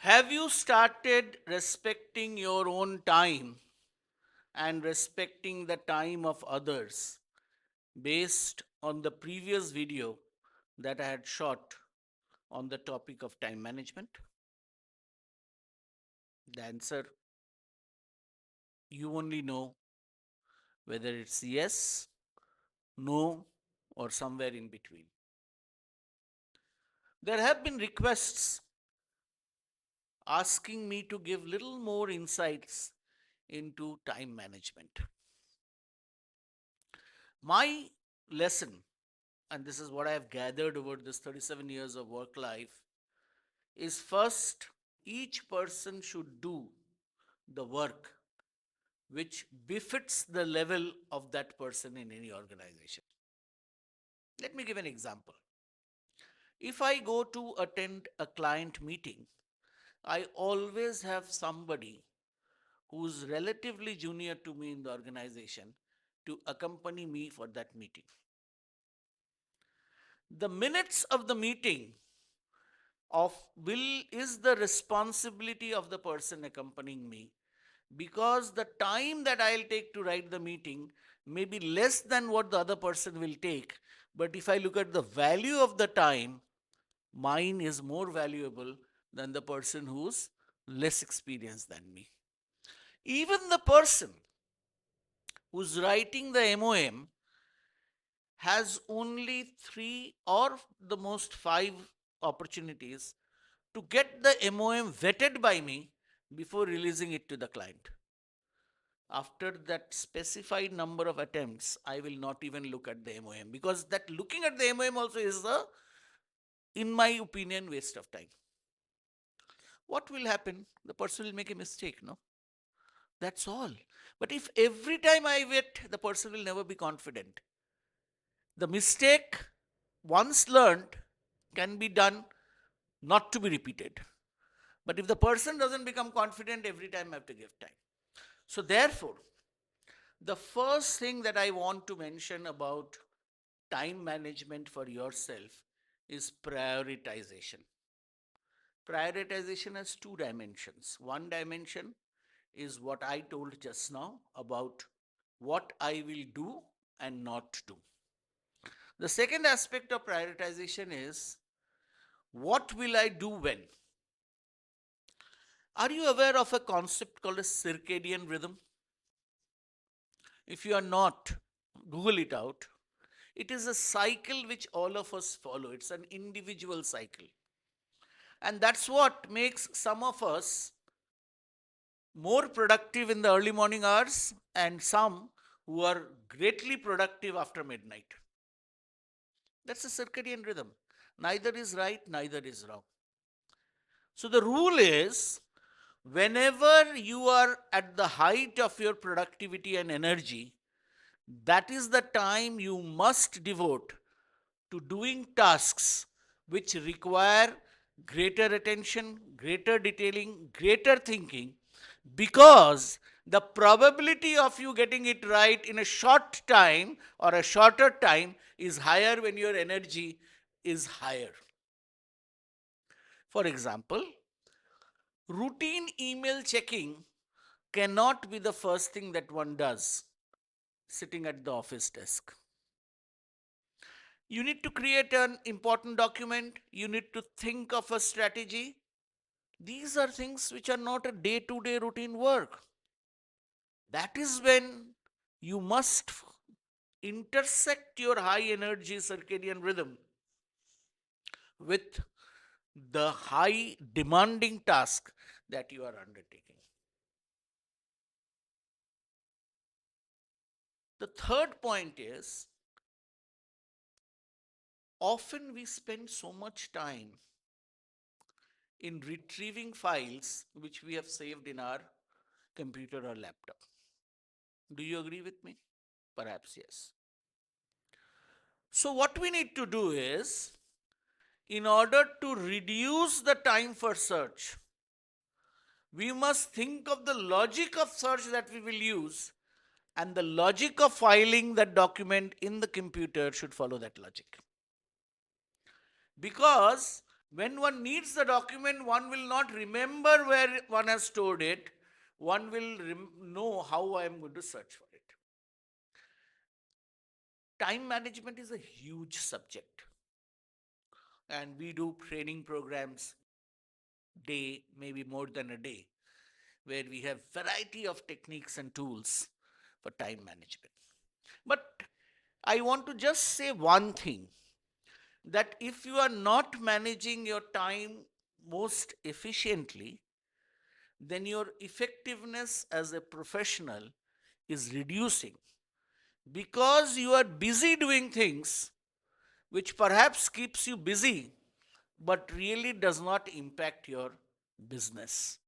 Have you started respecting your own time and respecting the time of others based on the previous video that I had shot on the topic of time management? The answer you only know whether it's yes, no, or somewhere in between. There have been requests asking me to give little more insights into time management. My lesson, and this is what I have gathered over this 37 years of work life, is first, each person should do the work which befits the level of that person in any organization. Let me give an example. If I go to attend a client meeting, I always have somebody who's relatively junior to me in the organization to accompany me for that meeting. The minutes of the meeting of will is the responsibility of the person accompanying me, because the time that I'll take to write the meeting may be less than what the other person will take. But if I look at the value of the time, mine is more valuable than the person who's less experienced than me. Even the person who's writing the MOM has only three or the most five opportunities to get the MOM vetted by me before releasing it to the client. After that specified number of attempts, I will not even look at the MOM, because that looking at the MOM also is a, in my opinion, waste of time. What will happen? The person will make a mistake, no? That's all. But if every time I vet, the person will never be confident. The mistake, once learned, can be done, not to be repeated. But if the person doesn't become confident, every time I have to give time. So, therefore, the first thing that I want to mention about time management for yourself is prioritization. Prioritization has two dimensions. One dimension is what I told just now about what I will do and not do. The second aspect of prioritization is what will I do when? Are you aware of a concept called a circadian rhythm? If you are not, Google it out. It is a cycle which all of us follow. It's an individual cycle. And that's what makes some of us more productive in the early morning hours and some who are greatly productive after midnight. That's a circadian rhythm. Neither is right, neither is wrong. So the rule is, whenever you are at the height of your productivity and energy, that is the time you must devote to doing tasks which require greater attention, greater detailing, greater thinking, because the probability of you getting it right in a short time or a shorter time is higher when your energy is higher. For example, routine email checking cannot be the first thing that one does sitting at the office desk. You need to create an important document, you need to think of a strategy. These are things which are not a day to day routine work. That is when you must intersect your high energy circadian rhythm with the high demanding task that you are undertaking. The third point is, often we spend so much time in retrieving files which we have saved in our computer or laptop. Do you agree with me? Perhaps yes. So, what we need to do is, in order to reduce the time for search, we must think of the logic of search that we will use, and the logic of filing that document in the computer should follow that logic. Because When one needs the document, one will not remember where one has stored it. One will know how I am going to search for it. Time management is a huge subject, and we do training programs day, maybe more than a day, where we have variety of techniques and tools for time management. But I want to just say one thing, that if you are not managing your time most efficiently, then your effectiveness as a professional is reducing, because you are busy doing things which perhaps keeps you busy but really does not impact your business.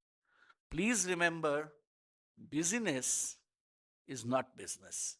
Please remember, busyness is not business.